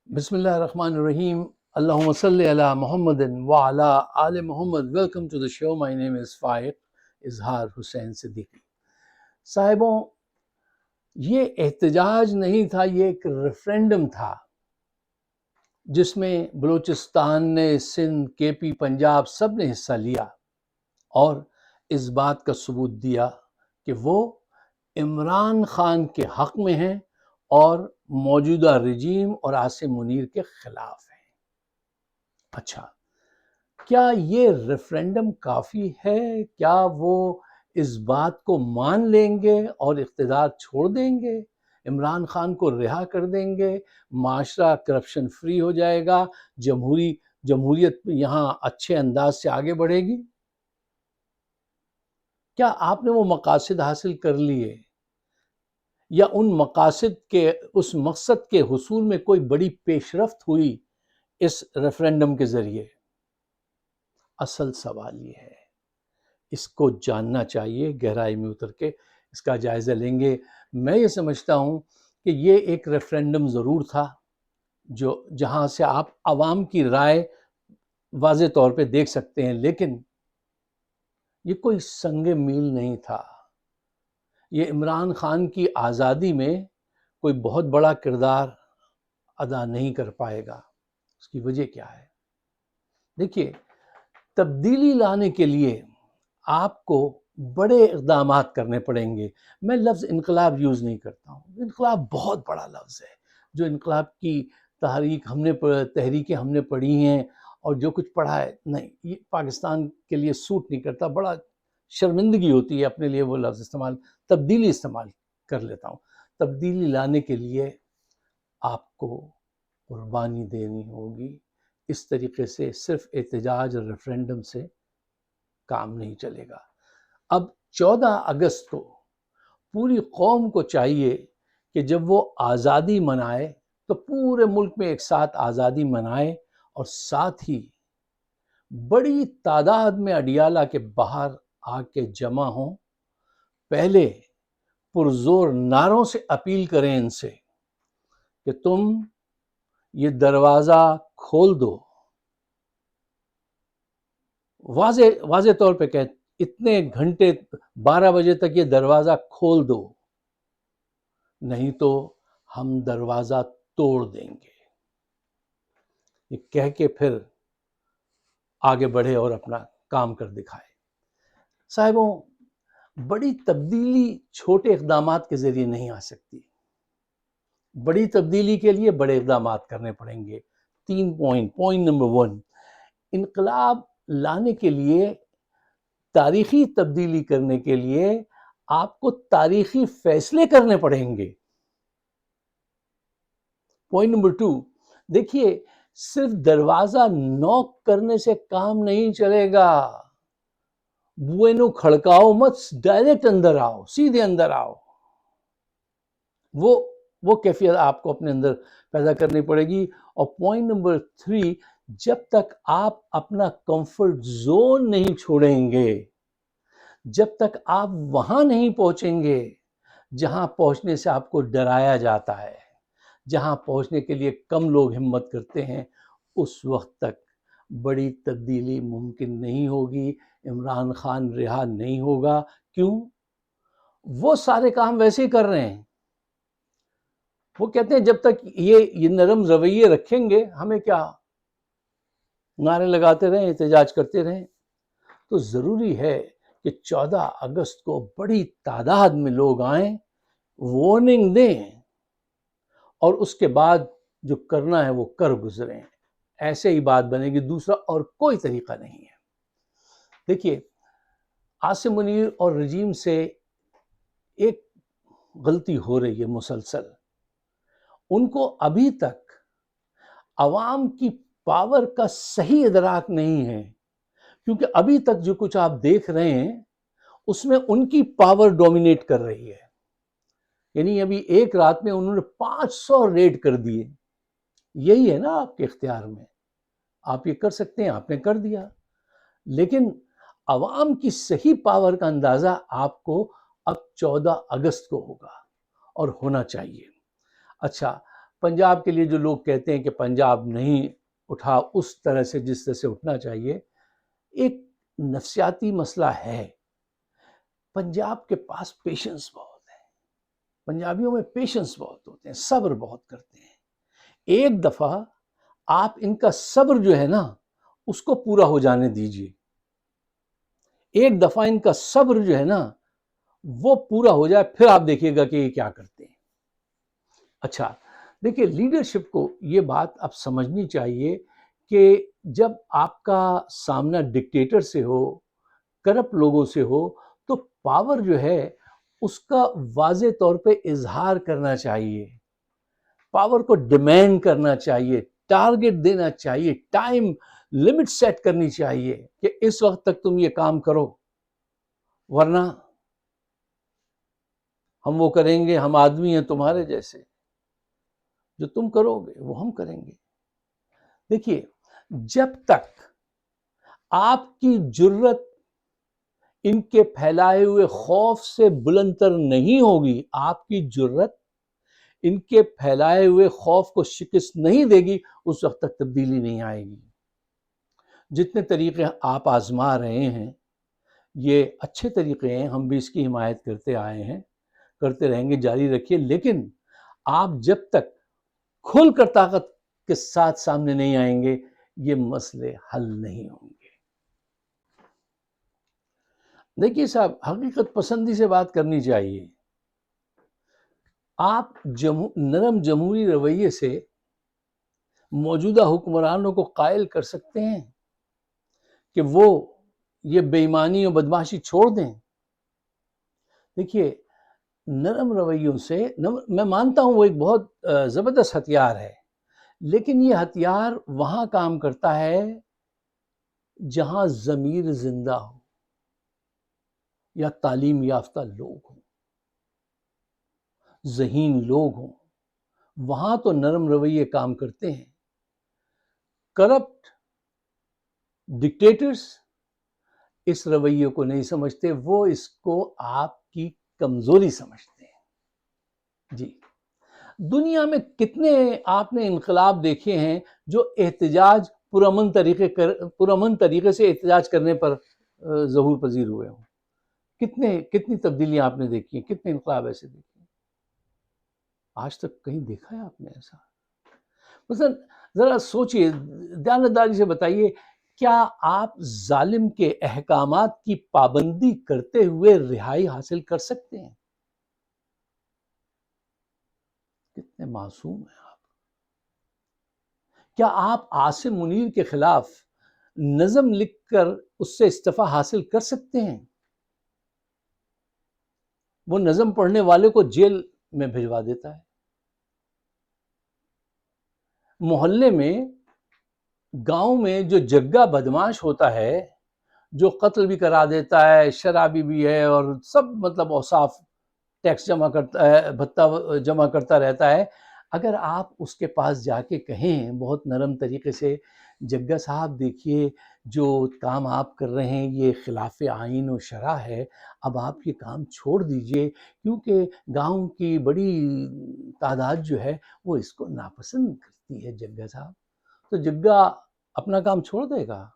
بسم اللہ الرحمن الرحیم. اللہم صلی علی محمد وعلی آل Muhammad. Welcome to the show. My name is Faiq Izhar Hussain Siddiqui. صاحبوں، یہ احتجاج نہیں تھا، یہ ایک ریفرینڈم تھا جس میں بلوچستان نے، سندھ، کے پی، پنجاب سب نے حصہ لیا اور اس بات کا ثبوت دیا کہ وہ عمران خان کے حق میں ہیں اور موجودہ رجیم اور عاصم منیر کے خلاف ہیں. اچھا، کیا یہ ریفرینڈم کافی ہے؟ کیا وہ اس بات کو مان لیں گے اور اقتدار چھوڑ دیں گے؟ عمران خان کو رہا کر دیں گے؟ معاشرہ کرپشن فری ہو جائے گا؟ جمہوریت یہاں اچھے انداز سے آگے بڑھے گی؟ کیا آپ نے وہ مقاصد حاصل کر لیے، یا ان مقاصد کے، اس مقصد کے حصول میں کوئی بڑی پیش رفت ہوئی اس ریفرینڈم کے ذریعے؟ اصل سوال یہ ہے، اس کو جاننا چاہیے. گہرائی میں اتر کے اس کا جائزہ لیں گے. میں یہ سمجھتا ہوں کہ یہ ایک ریفرینڈم ضرور تھا جہاں سے آپ عوام کی رائے واضح طور پہ دیکھ سکتے ہیں، لیکن یہ کوئی سنگ میل نہیں تھا. یہ عمران خان کی آزادی میں کوئی بہت بڑا کردار ادا نہیں کر پائے گا. اس کی وجہ کیا ہے؟ دیکھیے، تبدیلی لانے کے لیے آپ کو بڑے اقدامات کرنے پڑیں گے. میں لفظ انقلاب یوز نہیں کرتا ہوں. انقلاب بہت بڑا لفظ ہے. جو انقلاب کی تحریکیں ہم نے پڑھی ہیں اور جو کچھ پڑھا ہے، نہیں، یہ پاکستان کے لیے سوٹ نہیں کرتا. بڑا شرمندگی ہوتی ہے اپنے لیے وہ لفظ استعمال. تبدیلی استعمال کر لیتا ہوں. تبدیلی لانے کے لیے آپ کو قربانی دینی ہوگی. اس طریقے سے صرف احتجاج اور ریفرینڈم سے کام نہیں چلے گا. اب 14 اگست کو پوری قوم کو چاہیے کہ جب وہ آزادی منائے تو پورے ملک میں ایک ساتھ آزادی منائے، اور ساتھ ہی بڑی تعداد میں اڈیالہ کے باہر آ کے جمع ہوں. پہلے پرزور نعروں سے اپیل کریں ان سے کہ تم یہ دروازہ کھول دو. واضح طور پہ کہیں، اتنے گھنٹے 12 بجے تک یہ دروازہ کھول دو، نہیں تو ہم دروازہ توڑ دیں گے. یہ کہہ کے پھر آگے بڑھے اور اپنا کام کر دکھائے. صاحبوں، بڑی تبدیلی چھوٹے اقدامات کے ذریعے نہیں آ سکتی. بڑی تبدیلی کے لیے بڑے اقدامات کرنے پڑیں گے. 3 پوائنٹ نمبر 1، انقلاب لانے کے لیے، تاریخی تبدیلی کرنے کے لیے آپ کو تاریخی فیصلے کرنے پڑیں گے. پوائنٹ نمبر 2، دیکھیے، صرف دروازہ نوک کرنے سے کام نہیں چلے گا. بوئے کھڑکاؤ مت، ڈائریکٹ اندر آؤ، سیدھے اندر آؤ. وہ کیفیت آپ کو اپنے اندر پیدا کرنی پڑے گی. اور پوائنٹ نمبر 3، جب تک آپ اپنا کمفرٹ زون نہیں چھوڑیں گے، جب تک آپ وہاں نہیں پہنچیں گے جہاں پہنچنے سے آپ کو ڈرایا جاتا ہے، جہاں پہنچنے کے لیے کم لوگ ہمت کرتے ہیں، اس وقت تک بڑی تبدیلی ممکن نہیں ہوگی. عمران خان رہا نہیں ہوگا. کیوں؟ وہ سارے کام ویسے ہی کر رہے ہیں. وہ کہتے ہیں جب تک یہ نرم رویے رکھیں گے، ہمیں کیا، نعرے لگاتے رہیں، احتجاج کرتے رہیں. تو ضروری ہے کہ 14 اگست کو بڑی تعداد میں لوگ آئیں، وارننگ دیں، اور اس کے بعد جو کرنا ہے وہ کر گزریں. ایسے ہی بات بنے گی، دوسرا اور کوئی طریقہ نہیں ہے. دیکھیے، عاصم منیر اور رجیم سے ایک غلطی ہو رہی ہے مسلسل. ان کو ابھی تک عوام کی پاور کا صحیح ادراک نہیں ہے، کیونکہ ابھی تک جو کچھ آپ دیکھ رہے ہیں اس میں ان کی پاور ڈومینیٹ کر رہی ہے. یعنی ابھی ایک رات میں انہوں نے 500 ریڈ کر دیے. یہی ہے نا آپ کے اختیار میں، آپ یہ کر سکتے ہیں، آپ نے کر دیا. لیکن عوام کی صحیح پاور کا اندازہ آپ کو اب 14 اگست کو ہوگا، اور ہونا چاہیے. اچھا، پنجاب کے لیے جو لوگ کہتے ہیں کہ پنجاب نہیں اٹھا اس طرح سے جس طرح سے اٹھنا چاہیے، ایک نفسیاتی مسئلہ ہے۔ پنجاب کے پاس پیشنس بہت ہے، پنجابیوں میں پیشنس بہت ہوتے ہیں، صبر بہت کرتے ہیں۔ ایک دفعہ آپ ان کا صبر جو ہے نا اس کو پورا ہو جانے دیجئے، ایک دفعہ ان کا صبر جو ہے نا وہ پورا ہو جائے، پھر آپ دیکھیے گا کہ یہ کیا کرتے ہیں۔ اچھا دیکھیے، لیڈرشپ کو یہ بات اب سمجھنی چاہیے کہ جب آپ کا سامنا ڈکٹیٹر سے ہو، کرپٹ لوگوں سے ہو، تو پاور جو ہے اس کا واضح طور پہ اظہار کرنا چاہیے، پاور کو ڈیمانڈ کرنا چاہیے، ٹارگٹ دینا چاہیے، ٹائم لمٹ سیٹ کرنی چاہیے کہ اس وقت تک تم یہ کام کرو، ورنہ ہم وہ کریں گے، ہم آدمی ہیں تمہارے جیسے، جو تم کرو گے وہ ہم کریں گے۔ دیکھیے، جب تک آپ کی جرت ان کے پھیلائے ہوئے خوف سے بلند تر نہیں ہوگی، آپ کی جرت ان کے پھیلائے ہوئے خوف کو شکست نہیں دے گی، اس وقت تک تبدیلی نہیں آئے گی۔ جتنے طریقے آپ آزما رہے ہیں یہ اچھے طریقے ہیں، ہم بھی اس کی حمایت کرتے آئے ہیں، کرتے رہیں گے، جاری رکھیے، لیکن آپ جب تک کھل کر طاقت کے ساتھ سامنے نہیں آئیں گے یہ مسئلے حل نہیں ہوں گے۔ دیکھیے صاحب، حقیقت پسندی سے بات کرنی چاہیے۔ آپ نرم جمہوری رویے سے موجودہ حکمرانوں کو قائل کر سکتے ہیں کہ وہ یہ بے ایمانی اور بدمعاشی چھوڑ دیں۔ دیکھیے، نرم رویوں سے میں مانتا ہوں وہ ایک بہت زبردست ہتھیار ہے، لیکن یہ ہتھیار وہاں کام کرتا ہے جہاں ضمیر زندہ ہو یا تعلیم یافتہ لوگ ہوں، ذہین لوگ ہوں، وہاں تو نرم رویے کام کرتے ہیں۔ کرپٹ ڈکٹیٹرز اس رویے کو نہیں سمجھتے، وہ اس کو آپ کی کمزوری سمجھتے ہیں۔ جی، دنیا میں کتنے آپ نے انقلاب دیکھے ہیں جو احتجاج پرامن طریقے سے احتجاج کرنے پر ظہور پذیر ہوئے ہوں؟ کتنی تبدیلیاں آپ نے دیکھی ہیں، کتنے انقلاب ایسے دیکھے ہیں؟ آج تک کہیں دیکھا ہے آپ نے ایسا؟ مثلا ذرا سوچئے، دیانتداری سے بتائیے، کیا آپ ظالم کے احکامات کی پابندی کرتے ہوئے رہائی حاصل کر سکتے ہیں؟ کتنے معصوم ہیں آپ؟ کیا آپ عاصم منیر کے خلاف نظم لکھ کر اس سے استعفیٰ حاصل کر سکتے ہیں؟ وہ نظم پڑھنے والے کو جیل میں بھجوا دیتا ہے۔ محلے میں، گاؤں میں جو جگہ بدماش ہوتا ہے، جو قتل بھی کرا دیتا ہے، شرابی بھی ہے، اور سب مطلب اوصاف ٹیکس جمع کرتا ہے، بھتہ جمع کرتا رہتا ہے، اگر آپ اس کے پاس جا کے کہیں بہت نرم طریقے سے، جگہ صاحب دیکھیے جو کام آپ کر رہے ہیں یہ خلاف آئین و شرع ہے، اب آپ یہ کام چھوڑ دیجئے، کیونکہ گاؤں کی بڑی تعداد جو ہے وہ اس کو ناپسند کرتی ہے جگہ صاحب، تو جگہ اپنا کام چھوڑ دے گا؟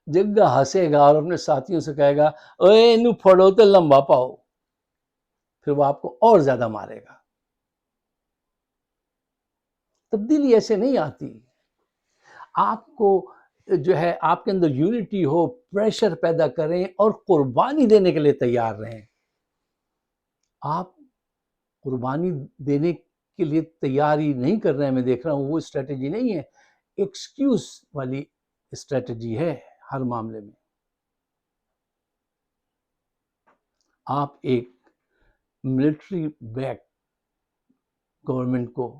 جگہ ہنسے گا اور اپنے ساتھیوں سے کہے گا، اوے انو پھڑو تے لمبا پاؤ، پھر وہ آپ کو اور زیادہ مارے گا۔ تبدیلی ایسے نہیں آتی۔ آپ کو جو ہے آپ کے اندر یونٹی ہو، پریشر پیدا کریں اور قربانی دینے کے لیے تیار رہیں۔ آپ قربانی دینے کے لیے تیاری نہیں کر رہے ہیں، میں دیکھ رہا ہوں، وہ اسٹریٹجی نہیں ہے، ایکسکیوز والی اسٹریٹجی ہے ہر معاملے میں۔ آپ ایک ملٹری بیک گورنمنٹ کو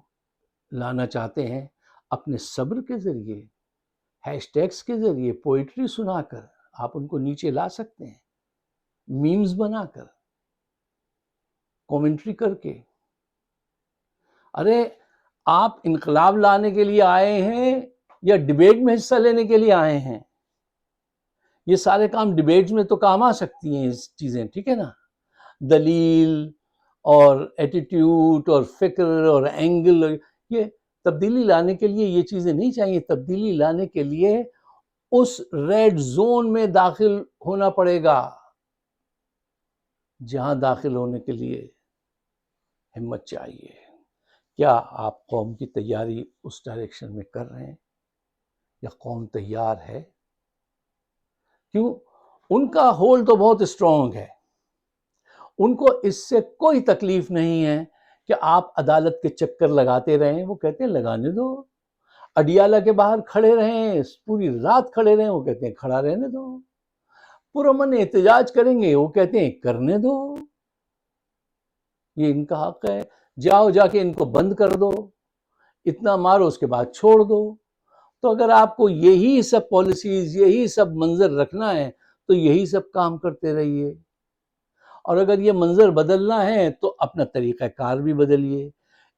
لانا چاہتے ہیں، اپنے صبر کے ذریعے، ہیش ٹیگس کے ذریعے، پوئٹری سنا کر آپ ان کو نیچے لا سکتے ہیں، میمز بنا کر، کومنٹری کر کے۔ ارے آپ انقلاب لانے کے لیے آئے ہیں یا ڈیبیٹ میں حصہ لینے کے لیے آئے ہیں؟ یہ سارے کام ڈیبیٹ میں تو کام آ سکتی ہیں اس چیزیں، ٹھیک ہے نا، دلیل اور ایٹیٹیوڈ اور فکر اور اینگل، یہ تبدیلی لانے کے لیے یہ چیزیں نہیں چاہیے. تبدیلی لانے کے لیے اس ریڈ زون میں داخل ہونا پڑے گا جہاں داخل ہونے کے لیے ہمت چاہیے. کیا آپ قوم کی تیاری اس ڈائریکشن میں کر رہے ہیں یا قوم تیار ہے؟ کیوں؟ ان کا ہولڈ تو بہت اسٹرانگ ہے. ان کو اس سے کوئی تکلیف نہیں ہے کہ آپ عدالت کے چکر لگاتے رہیں. وہ کہتے ہیں لگانے دو. اڈیالہ کے باہر کھڑے رہیں، پوری رات کھڑے رہیں، وہ کہتے ہیں کھڑا رہنے دو. پرامن احتجاج کریں گے، وہ کہتے ہیں کرنے دو، یہ ان کا حق ہے. جاؤ جا کے ان کو بند کر دو، اتنا مارو اس کے بعد چھوڑ دو. تو اگر آپ کو یہی سب پالیسیز، یہی سب منظر رکھنا ہے تو یہی سب کام کرتے رہیے. اور اگر یہ منظر بدلنا ہے تو اپنا طریقہ کار بھی بدلیے.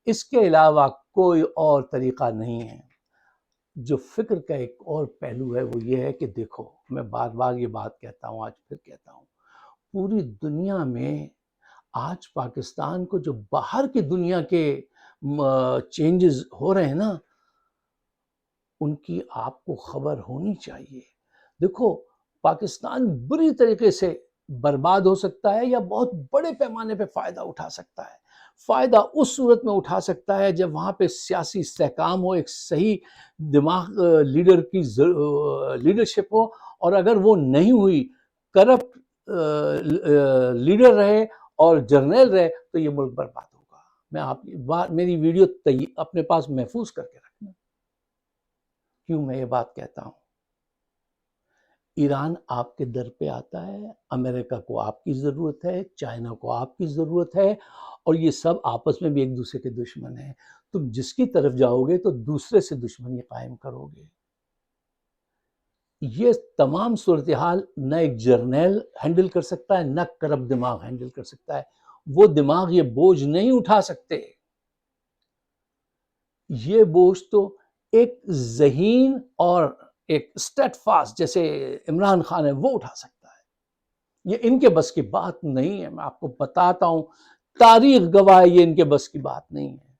اس کے علاوہ کوئی اور طریقہ نہیں ہے. جو فکر کا ایک اور پہلو ہے وہ یہ ہے کہ دیکھو، میں بار بار یہ بات کہتا ہوں، آج پھر کہتا ہوں، پوری دنیا میں آج پاکستان کو جو باہر کی دنیا کے چینجز ہو رہے ہیں نا، ان کی آپ کو خبر ہونی چاہیے. دیکھو، پاکستان بری طریقے سے برباد ہو سکتا ہے یا بہت بڑے پیمانے پہ فائدہ اٹھا سکتا ہے. فائدہ اس صورت میں اٹھا سکتا ہے جب وہاں پہ سیاسی استحکام ہو، ایک صحیح دماغ لیڈر کی لیڈرشپ ہو. اور اگر وہ نہیں ہوئی، کرپٹ لیڈر رہے اور جرنیل رہے تو یہ ملک برباد ہوگا. میں آپ میری ویڈیو اپنے پاس محفوظ کر کے رکھنا. کیوں میں یہ بات کہتا ہوں؟ ایران آپ کے در پہ آتا ہے، امریکہ کو آپ کی ضرورت ہے، چائنا کو آپ کی ضرورت ہے، اور یہ سب آپس میں بھی ایک دوسرے کے دشمن ہیں. تم جس کی طرف جاؤ گے تو دوسرے سے دشمنی قائم کرو گے. یہ تمام صورتحال نہ ایک جرنیل ہینڈل کر سکتا ہے، نہ کرپٹ دماغ ہینڈل کر سکتا ہے. وہ دماغ یہ بوجھ نہیں اٹھا سکتے. یہ بوجھ تو ایک ذہین اور ایک اسٹیٹ فاسٹ جیسے عمران خان ہے وہ اٹھا سکتا ہے. یہ ان کے بس کی بات نہیں ہے. میں آپ کو بتاتا ہوں، تاریخ گواہ ہے، یہ ان کے بس کی بات نہیں ہے.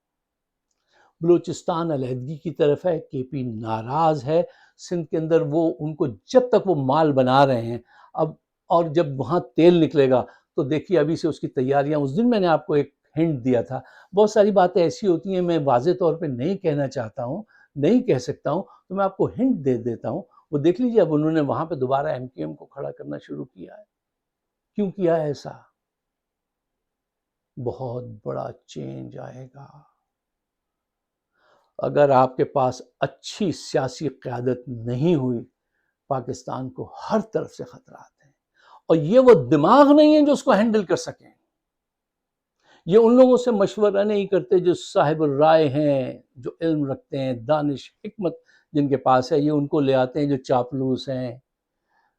بلوچستان علیحدگی کی طرف ہے، کے پی ناراض ہے. سندھ کے اندر وہ ان کو جب تک وہ مال بنا رہے ہیں اب، اور جب وہاں تیل نکلے گا تو دیکھیے ابھی سے اس کی تیاریاں. اس دن میں نے آپ کو ایک ہنٹ دیا تھا. بہت ساری باتیں ایسی ہوتی ہیں میں واضح طور پہ نہیں کہنا چاہتا ہوں، نہیں کہہ سکتا ہوں، تو میں آپ کو ہنٹ دے دیتا ہوں. وہ دیکھ لیجیے اب انہوں نے وہاں پہ دوبارہ ایم کیو ایم کو کھڑا کرنا شروع کیا ہے. کیوں کیا ہے ایسا؟ بہت بڑا چینج آئے گا. اگر آپ کے پاس اچھی سیاسی قیادت نہیں ہوئی، پاکستان کو ہر طرف سے خطرات ہیں. اور یہ وہ دماغ نہیں ہے جو اس کو ہینڈل کر سکیں. یہ ان لوگوں سے مشورہ نہیں کرتے جو صاحب الرائے ہیں، جو علم رکھتے ہیں، دانش حکمت جن کے پاس ہے. یہ ان کو لے آتے ہیں جو چاپلوس ہیں،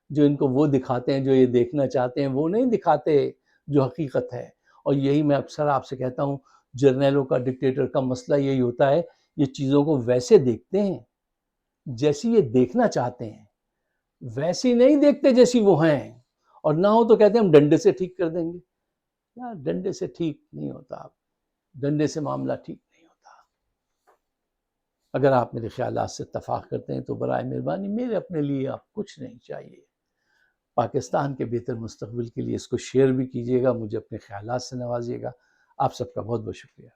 جو ان کو وہ دکھاتے ہیں جو یہ دیکھنا چاہتے ہیں، وہ نہیں دکھاتے جو حقیقت ہے. اور یہی میں اکثر آپ سے کہتا ہوں، جرنیلوں کا، ڈکٹیٹر کا مسئلہ یہی ہوتا ہے. یہ چیزوں کو ویسے دیکھتے ہیں جیسی یہ دیکھنا چاہتے ہیں، ویسی نہیں دیکھتے جیسی وہ ہیں. اور نہ ہو تو کہتے ہیں ہم ڈنڈے سے ٹھیک کر دیں گے. یار ڈنڈے سے ٹھیک نہیں ہوتا. ڈنڈے سے معاملہ ٹھیک نہیں ہوتا. اگر آپ میرے خیالات سے اتفاق کرتے ہیں تو برائے مہربانی میرے اپنے لیے آپ کچھ نہیں چاہیے. پاکستان کے بہتر مستقبل کے لیے اس کو شیئر بھی کیجیے گا، مجھے اپنے خیالات سے نوازیے گا. آپ سب کا بہت بہت شکریہ.